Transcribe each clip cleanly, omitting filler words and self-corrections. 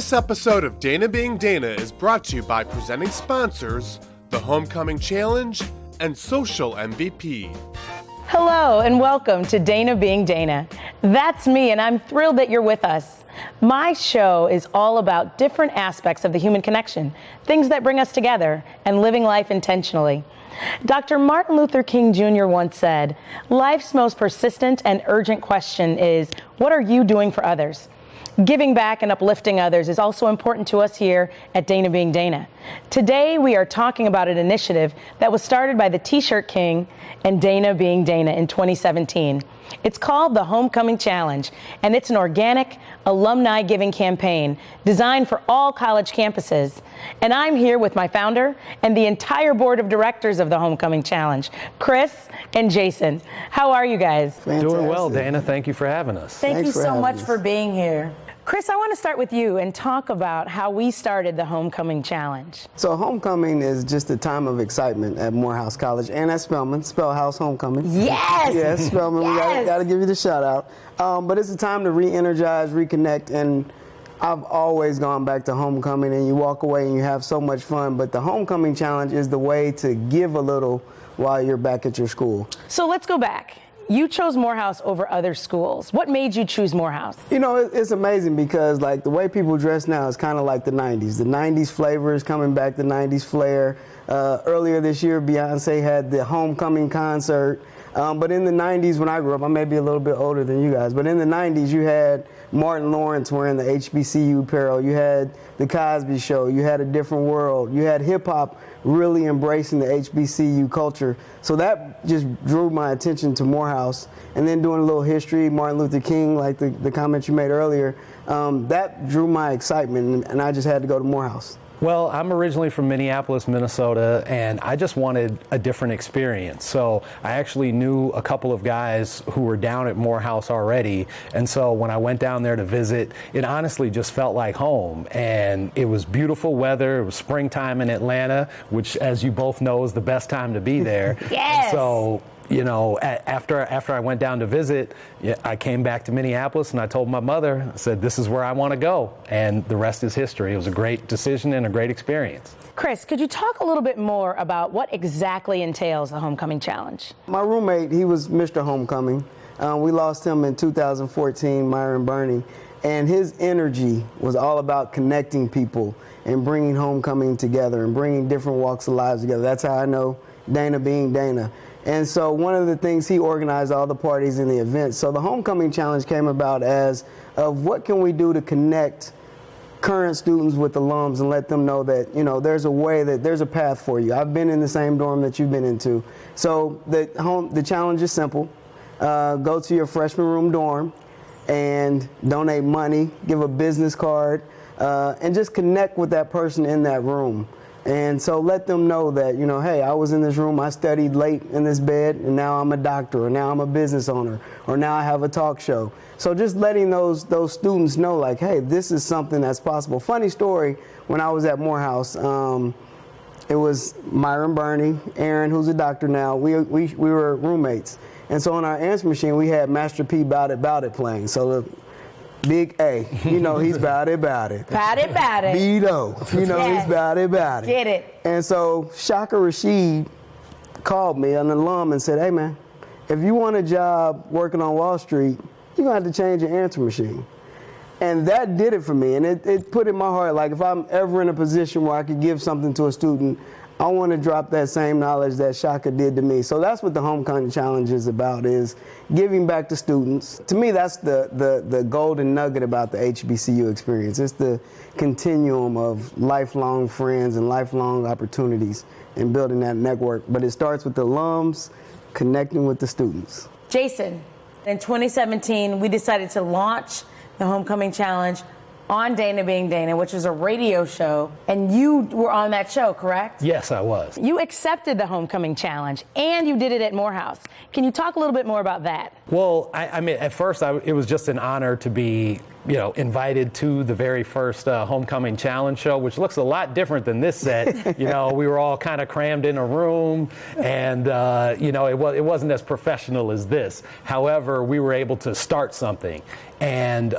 This episode of Dana Being Dana is brought to you by presenting sponsors, the Homecoming Challenge, and Social MVP. Hello and welcome to Dana Being Dana. That's me, and I'm thrilled that you're with us. My show is all about different aspects of the human connection, things that bring us together, and living life intentionally. Dr. Martin Luther King Jr. once said, "Life's most persistent and urgent question is, what are you doing for others?" Giving back and uplifting others is also important to us here at Dana Being Dana. Today, we are talking about an initiative that was started by the T-Shirt King and Dana Being Dana in 2017. It's called the Homecoming Challenge, and it's an organic alumni giving campaign designed for all college campuses. And I'm here with my founder and the entire board of directors of the Homecoming Challenge, Chris and Jason. How are you guys? Fantastic. Doing well, Dana. Thank you for having us. Thank you so much for being here. Chris, I want to start with you and talk about how we started the Homecoming Challenge. So homecoming is just a time of excitement at Morehouse College and at Spelman Homecoming. Yes! Yes, Spelman, Yes! we got to give you the shout out. But it's a time to re-energize, reconnect, and I've always gone back to homecoming, and you walk away and you have so much fun, but the Homecoming Challenge is the way to give a little while you're back at your school. So let's go back. You chose Morehouse over other schools. What made you choose Morehouse? You know, it's amazing because like the way people dress now is kind of like the 90s. The 90s flavor is coming back, the 90s flair. Earlier this year, Beyonce had the homecoming concert. But in the 90s, when I grew up, I may be a little bit older than you guys, but in the 90s, you had Martin Lawrence wearing the HBCU apparel. You had the Cosby Show. You had A Different World. You had hip-hop really embracing the HBCU culture. So that just drew my attention to Morehouse. And then doing a little history, Martin Luther King, like the comment you made earlier, that drew my excitement, and I just had to go to Morehouse. Well, I'm originally from Minneapolis, Minnesota, and I just wanted a different experience. So I actually knew a couple of guys who were down at Morehouse already. And so when I went down there to visit, it honestly just felt like home. And it was beautiful weather. It was springtime in Atlanta, which, as you both know, is the best time to be there. Yes! And so, you know, after I went down to visit, I came back to Minneapolis and I told my mother, I said, this is where I want to go. And the rest is history. It was a great decision and a great experience. Chris, could you talk a little bit more about what exactly entails the Homecoming Challenge? My roommate, he was Mr. Homecoming. We lost him in 2014, Myron Burney. And his energy was all about connecting people and bringing homecoming together and bringing different walks of lives together. That's how I know Dana Being Dana. And so one of the things, he organized all the parties and the events. So the Homecoming Challenge came about as of what can we do to connect current students with alums and let them know that, you know, there's a way, that there's a path for you. I've been in the same dorm that you've been into. So the challenge is simple. Go to your freshman room dorm and donate money, give a business card, and just connect with that person in that room. And so let them know that, you know, hey, I was in this room, I studied late in this bed, and now I'm a doctor, or now I'm a business owner, or now I have a talk show. So just letting those students know, like, hey, this is something that's possible. Funny story, when I was at Morehouse, it was Myron Burney, Aaron, who's a doctor now, we were roommates. And so on our answer machine, we had Master P Bout It playing. So the Big A, you know he's bout it. Bout it. B-Do, you know Yes. he's bout it. Get it. And so Shaka Rashid called me, an alum, and said, hey man, if you want a job working on Wall Street, you're gonna have to change your answer machine. And that did it for me, and it put in my heart, like if I'm ever in a position where I could give something to a student, I want to drop that same knowledge that Shaka did to me. So that's what the Homecoming Challenge is about, is giving back to students. To me, that's the golden nugget about the HBCU experience. It's the continuum of lifelong friends and lifelong opportunities and building that network. But it starts with the alums connecting with the students. Jason, in 2017, we decided to launch the Homecoming Challenge on Dana Being Dana, which is a radio show, and you were on that show, correct? Yes, I was. You accepted the Homecoming Challenge, and you did it at Morehouse. Can you talk a little bit more about that? Well, I mean, at first, it was just an honor to be invited to the very first Homecoming Challenge show, which looks a lot different than this set. We were all kind of crammed in a room, and it wasn't as professional as this. However, we were able to start something, and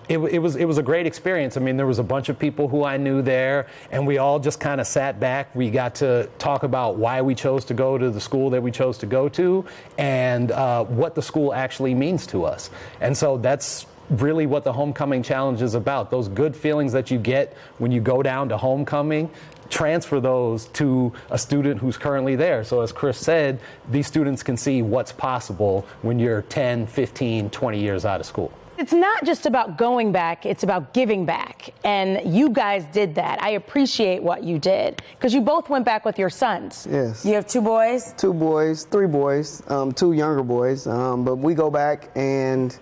it was a great experience. I mean, there was a bunch of people who I knew there, and we all just kind of sat back. We got to talk about why we chose to go to the school that we chose to go to, and what the school actually means to us. And so that's really what the Homecoming Challenge is about. Those good feelings that you get when you go down to homecoming, transfer those to a student who's currently there. So as Chris said, these students can see what's possible when you're 10, 15, 20 years out of school. It's not just about going back, it's about giving back. And you guys did that. I appreciate what you did, because you both went back with your sons. Yes. You have 2 boys? 2 boys, 3 boys, 2 younger boys. But we go back, and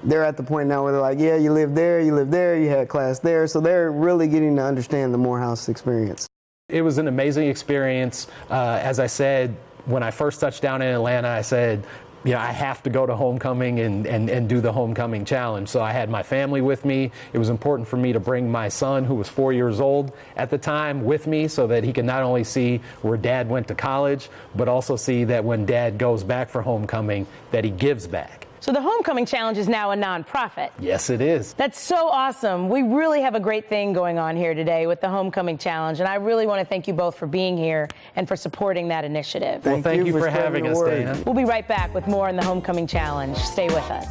they're at the point now where they're like, yeah, you lived there, you had class there. So they're really getting to understand the Morehouse experience. It was an amazing experience. As I said, when I first touched down in Atlanta, I said, I have to go to homecoming and do the Homecoming Challenge. So I had my family with me. It was important for me to bring my son, who was 4 years old at the time, with me so that he could not only see where Dad went to college, but also see that when Dad goes back for homecoming, that he gives back. So the Homecoming Challenge is now a nonprofit. Yes, it is. That's so awesome. We really have a great thing going on here today with the Homecoming Challenge, and I really want to thank you both for being here and for supporting that initiative. Well, thank you for having us, Dana. We'll be right back with more on the Homecoming Challenge. Stay with us.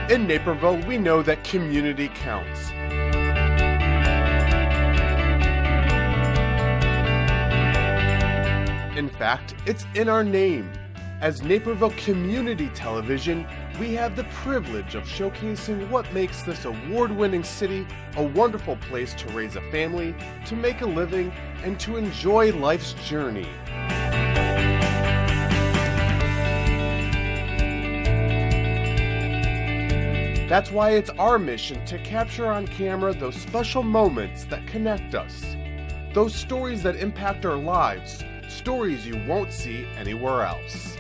In Naperville, we know that community counts. In fact, it's in our name. As Naperville Community Television, we have the privilege of showcasing what makes this award-winning city a wonderful place to raise a family, to make a living, and to enjoy life's journey. That's why it's our mission to capture on camera those special moments that connect us. Those stories that impact our lives, stories you won't see anywhere else.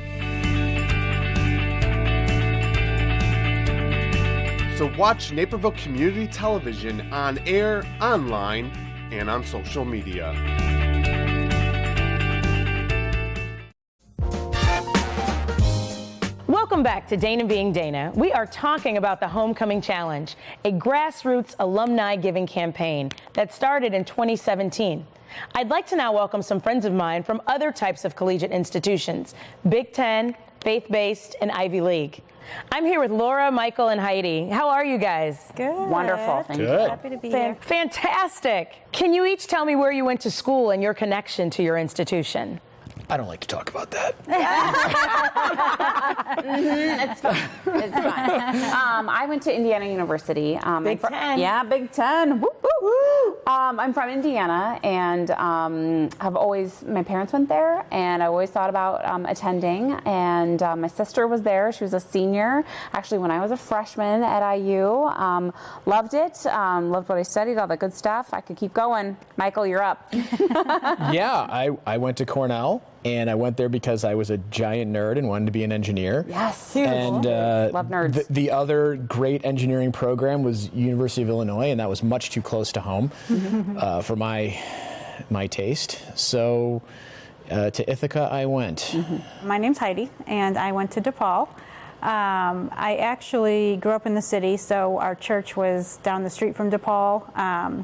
So watch Naperville Community Television on air, online, and on social media. Welcome back to Dana Being Dana. We are talking about the Homecoming Challenge, a grassroots alumni giving campaign that started in 2017. I'd like to now welcome some friends of mine from other types of collegiate institutions, Big Ten, faith-based, and Ivy League. I'm here with Laura, Michael, and Heidi. How are you guys? Good. Wonderful. Thank you. Happy to be here. Fantastic. Can you each tell me where you went to school and your connection to your institution? I don't like to talk about that. It's fine. It's fine. I went to Indiana University. Big Ten. Yeah, Big Ten. Woo, woo, woo. I'm from Indiana, and have always, my parents went there, and I always thought about attending. And my sister was there. She was a senior, actually, when I was a freshman at IU. Loved it. Loved what I studied, all the good stuff. I could keep going. Michael, you're up. Yeah, I went to Cornell. And I went there because I was a giant nerd and wanted to be an engineer. Yes. Huge. And love nerds. The other great engineering program was University of Illinois, and that was much too close to home for my taste. So To Ithaca I went. My name's Heidi, and I went to DePaul. I actually grew up in the city, so our church was down the street from DePaul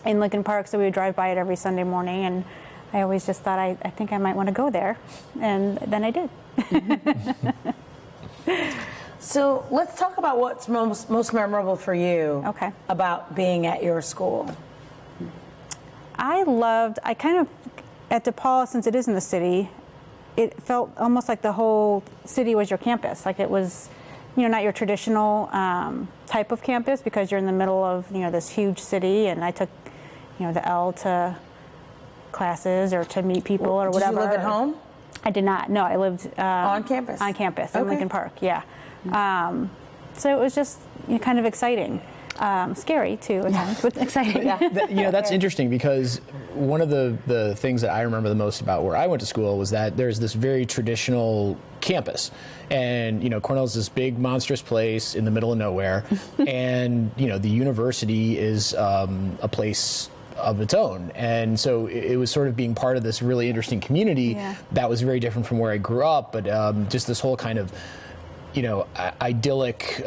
in Lincoln Park, so we would drive by it every Sunday morning, and I always just thought I think I might want to go there, and then I did. So let's talk about what's most memorable for you about being at your school. I kind of, at DePaul, since it is in the city, it felt almost like the whole city was your campus. Like it was, not your traditional type of campus, because you're in the middle of, this huge city, and I took, the L to classes or to meet people or whatever. Did you live at home? I did not. No, I lived on campus. On campus in Lincoln Park. Yeah. So it was just kind of exciting, scary too at times, but exciting. That's interesting, because one of the things that I remember the most about where I went to school was that there's this very traditional campus, and Cornell's this big monstrous place in the middle of nowhere, and the university is a place of its own, and so it was sort of being part of this really interesting community that was very different from where I grew up, but just this whole kind of idyllic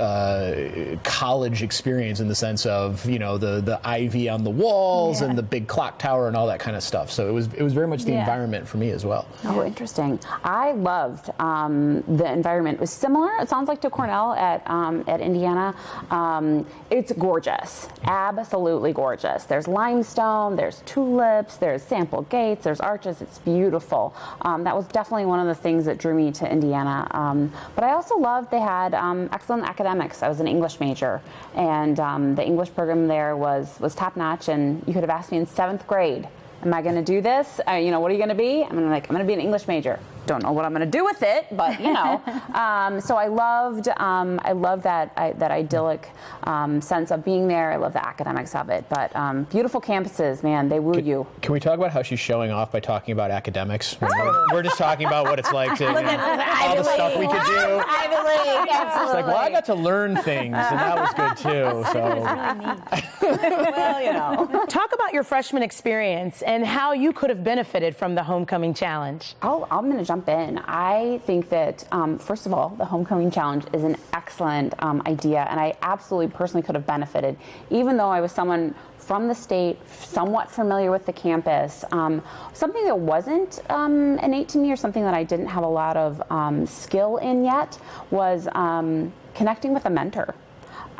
college experience, in the sense of the ivy on the walls and the big clock tower and all that kind of stuff. So it was very much the environment for me as well. Oh, interesting. I loved the environment. It was similar, it sounds like, to Cornell at Indiana. It's gorgeous, absolutely gorgeous. There's limestone, there's tulips, there's sample gates, there's arches. It's beautiful. That was definitely one of the things that drew me to Indiana. But I also loved they had excellent academics. I was an English major, and the English program there was top notch. And you could have asked me in 7th grade, am I going to do this? What are you going to be? I'm going to be an English major. Don't know what I'm going to do with it, but So I loved that idyllic sense of being there. I love the academics of it. But beautiful campuses, man, they woo you. Can we talk about how she's showing off by talking about academics? We're just talking about what it's like to all the stuff we could do. Ivy League, absolutely. It's like, well, I got to learn things, and that was good too. So. Talk about your freshman experience and how you could have benefited from the Homecoming Challenge. I'm going to jump in. I think that, first of all, the Homecoming Challenge is an excellent idea, and I absolutely personally could have benefited, even though I was someone from the state, somewhat familiar with the campus. Something that wasn't innate to me, or something that I didn't have a lot of skill in yet, was connecting with a mentor.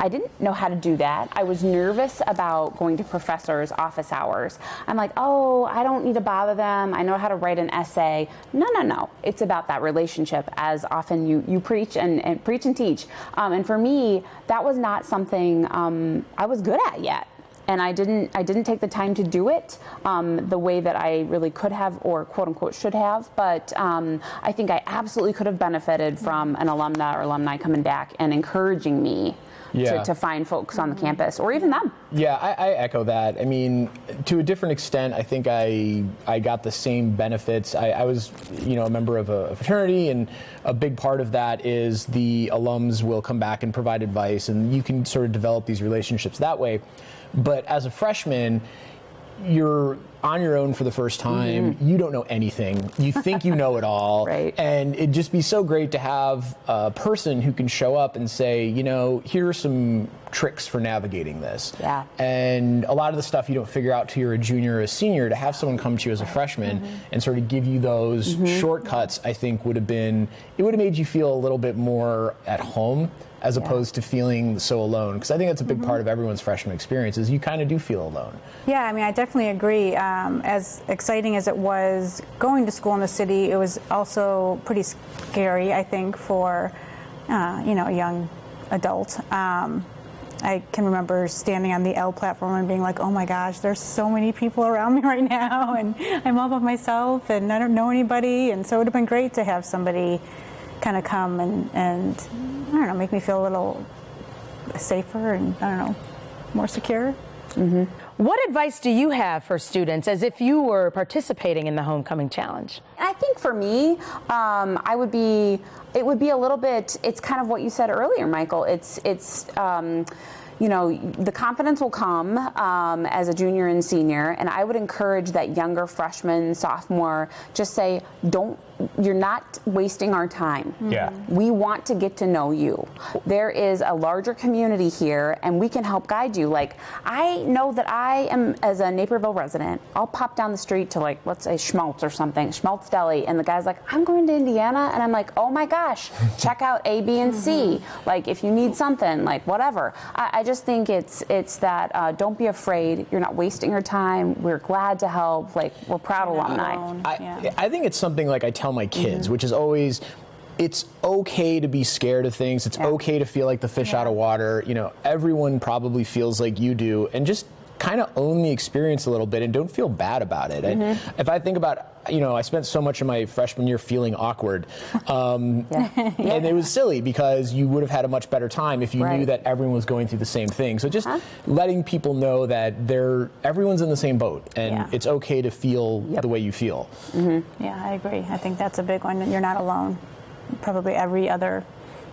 I didn't know how to do that. I was nervous about going to professors' office hours. I'm like, oh, I don't need to bother them. I know how to write an essay. No. It's about that relationship, as often you preach and preach and teach. And for me, that was not something I was good at yet. And I didn't take the time to do it the way that I really could have, or quote unquote should have. But I think I absolutely could have benefited from an alumna or alumni coming back and encouraging me to find folks on the campus, or even them. Yeah, I echo that. I mean, to a different extent, I think I got the same benefits. I was, a member of a fraternity, and a big part of that is the alums will come back and provide advice, and you can sort of develop these relationships that way. But as a freshman, you're on your own for the first time. You don't know anything. You think you know it all. Right. And it'd just be so great to have a person who can show up and say, here are some tricks for navigating this. Yeah. And a lot of the stuff you don't figure out till you're a junior or a senior. To have someone come to you as a freshman and sort of give you those shortcuts, I think would have made you feel a little bit more at home, as opposed to feeling so alone. Because I think that's a big part of everyone's freshman experience, is you kind of do feel alone. Yeah, I mean, I definitely agree. As exciting as it was going to school in the city, it was also pretty scary, I think, for a young adult. I can remember standing on the L platform and being like, oh my gosh, there's so many people around me right now, and I'm all by myself, and I don't know anybody. And so it would have been great to have somebody kind of come and I don't know, make me feel a little safer and, I don't know, more secure. What advice do you have for students as if you were participating in the Homecoming Challenge? I think for me, it would be a little bit, it's kind of what you said earlier, Michael. It's the confidence will come as a junior and senior, and I would encourage that younger freshman, sophomore, just say, you're not wasting our time. Yeah. We want to get to know you. There is a larger community here, and we can help guide you. Like, I know that I am, as a Naperville resident, I'll pop down the street to, like, let's say Schmaltz or something, Schmaltz Deli, and the guy's like, I'm going to Indiana, and I'm like, oh my gosh, check out A, B, and C. Like, if you need something, like, whatever. I just think it's that don't be afraid. You're not wasting your time. We're glad to help. Like, we're proud alumni. I think it's something like I tell my kids, which is always, it's okay to be scared of things. It's okay to feel like the fish out of water. Everyone probably feels like you do, and just kind of own the experience a little bit and don't feel bad about it. And if I think about, I spent so much of my freshman year feeling awkward. And it was silly because you would have had a much better time if you knew that everyone was going through the same thing. So just letting people know that everyone's in the same boat, and it's okay to feel the way you feel. Yeah, I agree. I think that's a big one. You're not alone. Probably every other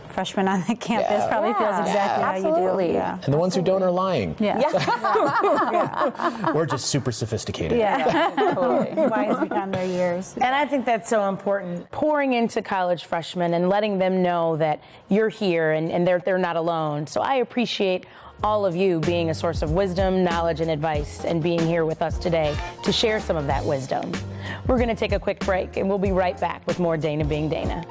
freshman on the campus probably feels exactly how you do. Yeah. And the ones who don't are lying. Yeah. We're just super sophisticated. Wise beyond their years. And I think that's so important. Pouring into college freshmen and letting them know that you're here and they're not alone. So I appreciate all of you being a source of wisdom, knowledge, and advice, and being here with us today to share some of that wisdom. We're going to take a quick break, and we'll be right back with more Dana Being Dana.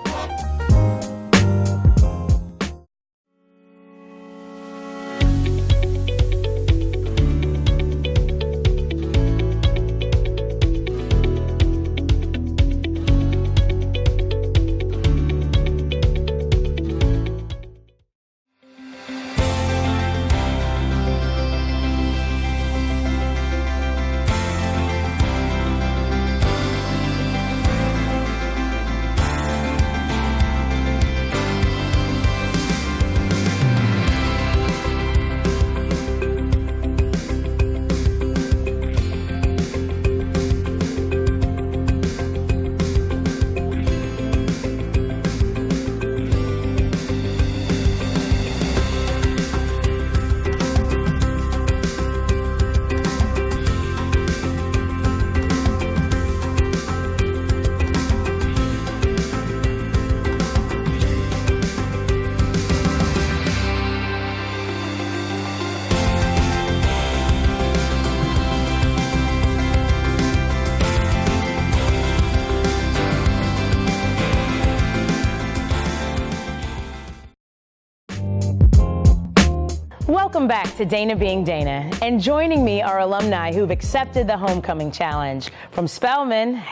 Welcome back to Dana Being Dana, and joining me are alumni who've accepted the Homecoming Challenge from Spelman,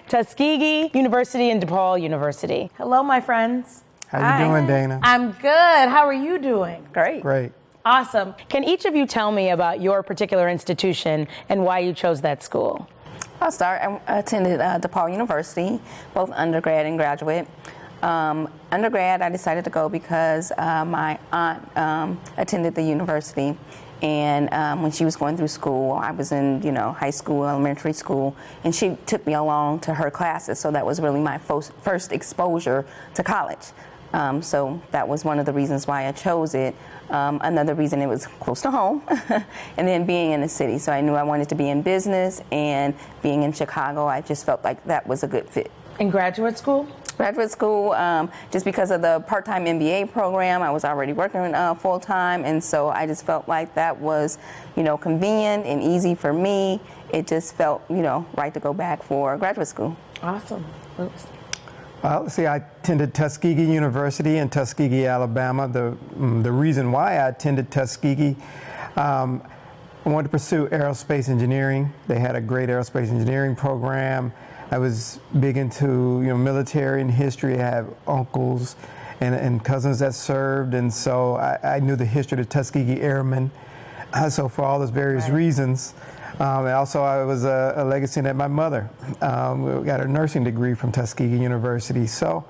Tuskegee University, and DePaul University. Hello, my friends. How you doing, Dana? I'm good. How are you doing? Great. Awesome. Can each of you tell me about your particular institution and why you chose that school? I'll start. I attended DePaul University, both undergrad and graduate. Undergrad, I decided to go because my aunt attended the university, and when she was going through school, I was in high school, elementary school, and she took me along to her classes. So that was really my first exposure to college. So that was one of the reasons why I chose it. Another reason, it was close to home, and then being in the city. So I knew I wanted to be in business, and being in Chicago, I just felt like that was a good fit. In graduate school? Graduate school, just because of the part-time MBA program, I was already working full-time, and so I just felt like that was, convenient and easy for me. It just felt, right to go back for graduate school. Awesome. Oops. Well, see, I attended Tuskegee University in Tuskegee, Alabama. The reason why I attended Tuskegee, I wanted to pursue aerospace engineering. They had a great aerospace engineering program. I was big into military and history. I have uncles and cousins that served, and so I knew the history of the Tuskegee Airmen. So for all those various reasons, and also I was a legacy that my mother got a nursing degree from Tuskegee University. So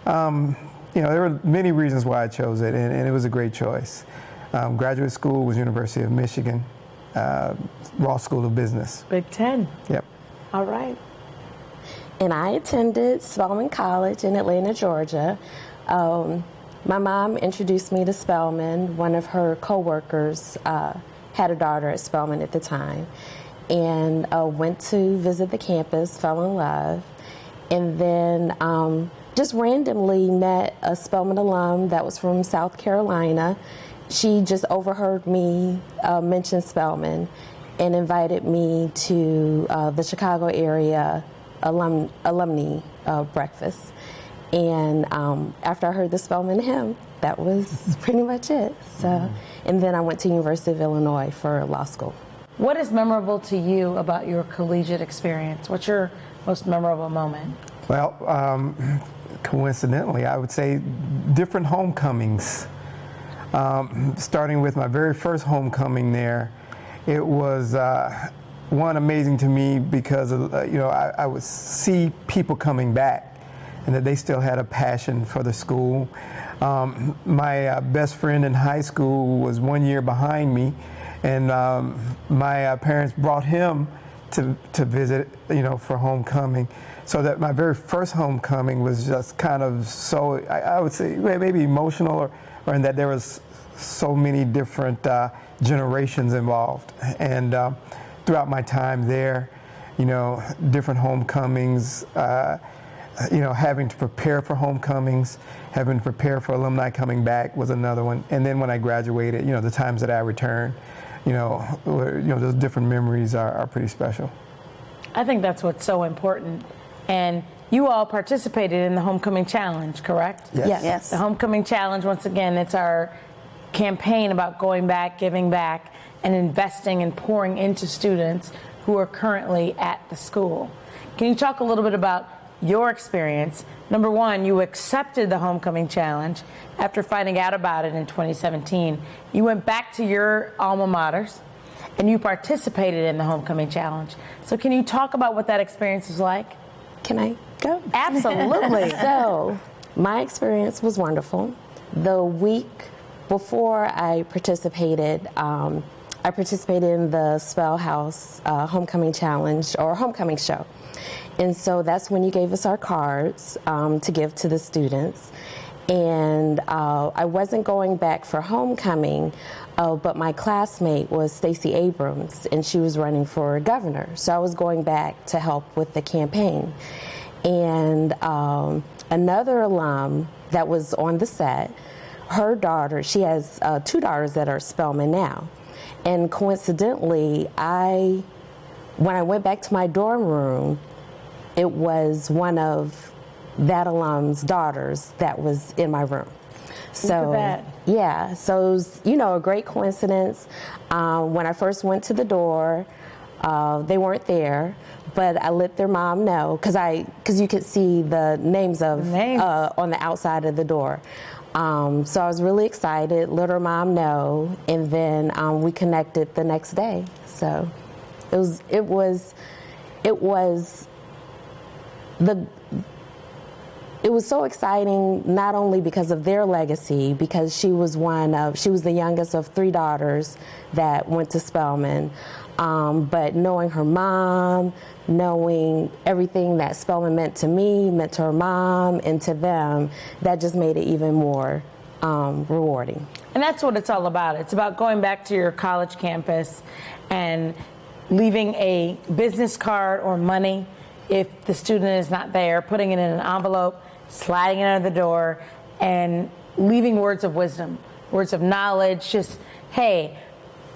there were many reasons why I chose it, and it was a great choice. Graduate school was University of Michigan, Ross School of Business. Big Ten. Yep. All right. And I attended Spelman College in Atlanta, Georgia. My mom introduced me to Spelman. One of her coworkers had a daughter at Spelman at the time, and went to visit the campus, fell in love, and then just randomly met a Spelman alum that was from South Carolina. She just overheard me mention Spelman and invited me to the Chicago area alumni breakfast. And after I heard the Spelman hymn, that was pretty much it. So, and then I went to University of Illinois for law school. What is memorable to you about your collegiate experience? What's your most memorable moment? Well, coincidentally, I would say different homecomings. Starting with my very first homecoming there, it was one amazing to me because I would see people coming back and that they still had a passion for the school. My best friend in high school was 1 year behind me, and my parents brought him to visit, for homecoming. So that my very first homecoming was just kind of so, I would say maybe emotional, or in that there was so many different generations involved. And throughout my time there, different homecomings, having to prepare for homecomings, having to prepare for alumni coming back was another one. And then when I graduated, the times that I returned, those different memories are pretty special. I think that's what's so important. And you all participated in the Homecoming Challenge, correct? Yes. The Homecoming Challenge, once again, it's our campaign about going back, giving back, and investing and pouring into students who are currently at the school. Can you talk a little bit about your experience? Number one, you accepted the Homecoming Challenge after finding out about it in 2017. You went back to your alma maters and you participated in the Homecoming Challenge. So can you talk about what that experience was like? Can I go? Absolutely. So, my experience was wonderful. The week before I participated in the Spell House Homecoming Challenge or Homecoming Show. And so that's when you gave us our cards to give to the students. And I wasn't going back for homecoming, but my classmate was Stacey Abrams, and she was running for governor. So I was going back to help with the campaign. And another alum that was on the set, her daughter, she has 2 daughters that are Spelman now. And coincidentally, when I went back to my dorm room, it was one of that alum's daughters that was in my room. So, look at that. Yeah, so it was, a great coincidence. When I first went to the door, they weren't there, but I let their mom know, because you could see the names on the outside of the door. So I was really excited, let her mom know, and then we connected the next day. So it was so exciting, not only because of their legacy, because she was the youngest of 3 daughters that went to Spelman, but knowing her mom, knowing everything that Spelman meant to me, meant to her mom, and to them, that just made it even more rewarding. And that's what it's all about. It's about going back to your college campus and leaving a business card or money if the student is not there, putting it in an envelope, sliding it under the door, and leaving words of wisdom, words of knowledge, just, hey,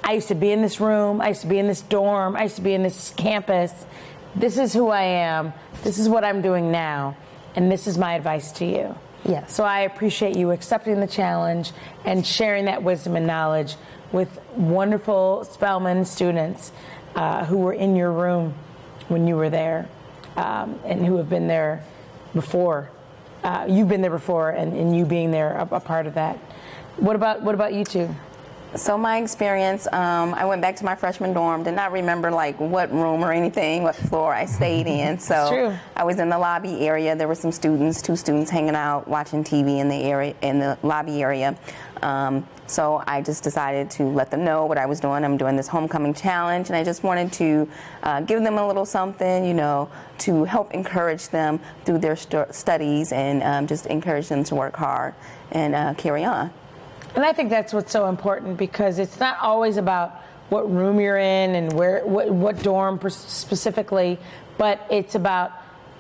I used to be in this room, I used to be in this dorm, I used to be in this campus. This is who I am, this is what I'm doing now, and this is my advice to you. Yes. So I appreciate you accepting the challenge and sharing that wisdom and knowledge with wonderful Spelman students who were in your room when you were there. And who have been there before. You've been there before, and you being there a part of that. What about you two? So my experience, I went back to my freshman dorm, did not remember like what room or anything, what floor I stayed in. So I was in the lobby area. There were some students, 2 students hanging out, watching TV in the area, in the lobby area. So I just decided to let them know what I was doing. I'm doing this homecoming challenge, and I just wanted to give them a little something, you know, to help encourage them through their studies and just encourage them to work hard and carry on. And I think that's what's so important, because it's not always about what room you're in and what dorm specifically, but it's about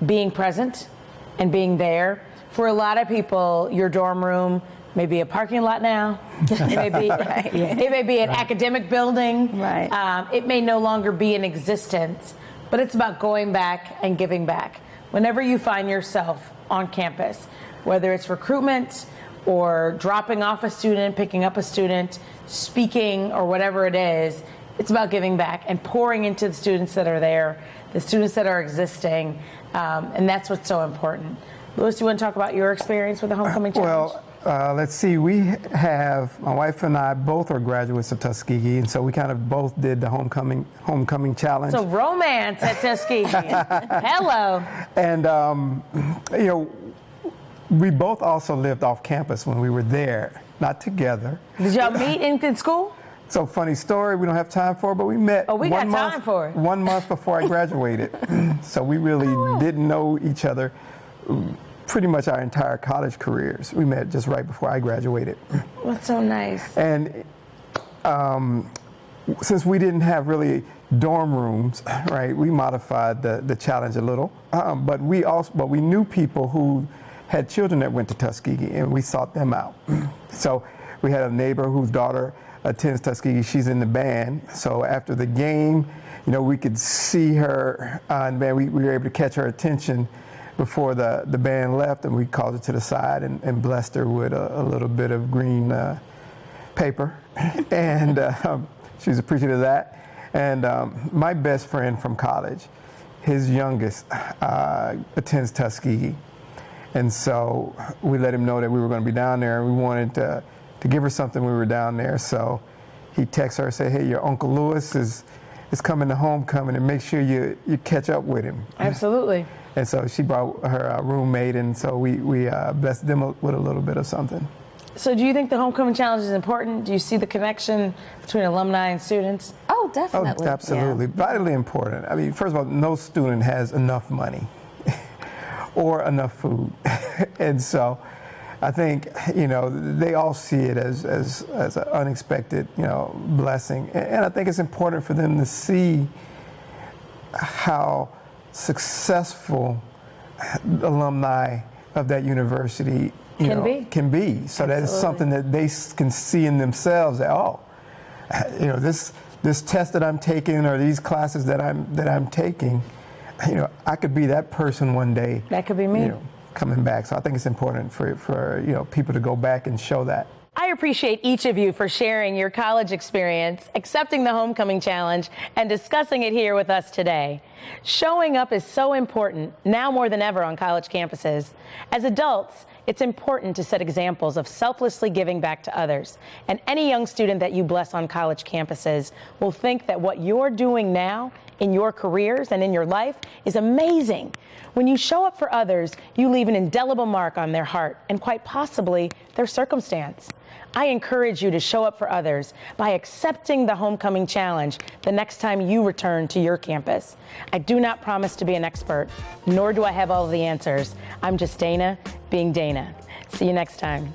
being present and being there. For a lot of people, your dorm room may be a parking lot now. It may be, it may be an academic building. Right. It may no longer be in existence, but it's about going back and giving back. Whenever you find yourself on campus, whether it's recruitment or dropping off a student, picking up a student, speaking, or whatever it is, it's about giving back and pouring into the students that are there, the students that are existing, and that's what's so important. Louis, do you want to talk about your experience with the Homecoming Challenge? Well, let's see. We have, my wife and I both are graduates of Tuskegee, and so we kind of both did the homecoming challenge. So romance at Tuskegee. Hello. And you know, we both also lived off campus when we were there, not together. Did y'all meet in school? So funny story, we don't have time for it, but we met we got time for it. 1 month before I graduated. So we really didn't know each other pretty much our entire college careers. We met just right before I graduated. That's so nice. And since we didn't have really dorm rooms, right, we modified the challenge a little. But we knew people who had children that went to Tuskegee, and we sought them out. So we had a neighbor whose daughter attends Tuskegee. She's in the band. So after the game, you know, we could see her, and we were able to catch her attention before the band left, and we called her to the side and blessed her with a little bit of green paper. And she was appreciative of that. And my best friend from college, his youngest, attends Tuskegee. And so we let him know that we were going to be down there, and we wanted to give her something when we were down there. So he texted her and said, hey, your Uncle Louis is coming to homecoming, and make sure you catch up with him. Absolutely. And so she brought her roommate, and so we blessed them with a little bit of something. So do you think the Homecoming Challenge is important? Do you see the connection between alumni and students? Oh, definitely. Oh, absolutely. Yeah. Vitally important. I mean, first of all, no student has enough money or enough food. And so I think, you know, they all see it as an unexpected, you know, blessing. And I think it's important for them to see how successful alumni of that university can be. So that it's something that they can see in themselves, that, oh, you know, this test that I'm taking, or these classes that I'm taking, you know, I could be that person one day. That could be me. You know, coming back. So I think it's important for you know, people to go back and show that. I appreciate each of you for sharing your college experience, accepting the Homecoming Challenge, and discussing it here with us today. Showing up is so important, now more than ever on college campuses. As adults, it's important to set examples of selflessly giving back to others. And any young student that you bless on college campuses will think that what you're doing now in your careers and in your life is amazing. When you show up for others, you leave an indelible mark on their heart and quite possibly their circumstance. I encourage you to show up for others by accepting the Homecoming Challenge the next time you return to your campus. I do not promise to be an expert, nor do I have all of the answers. I'm just Dana being Dana. See you next time.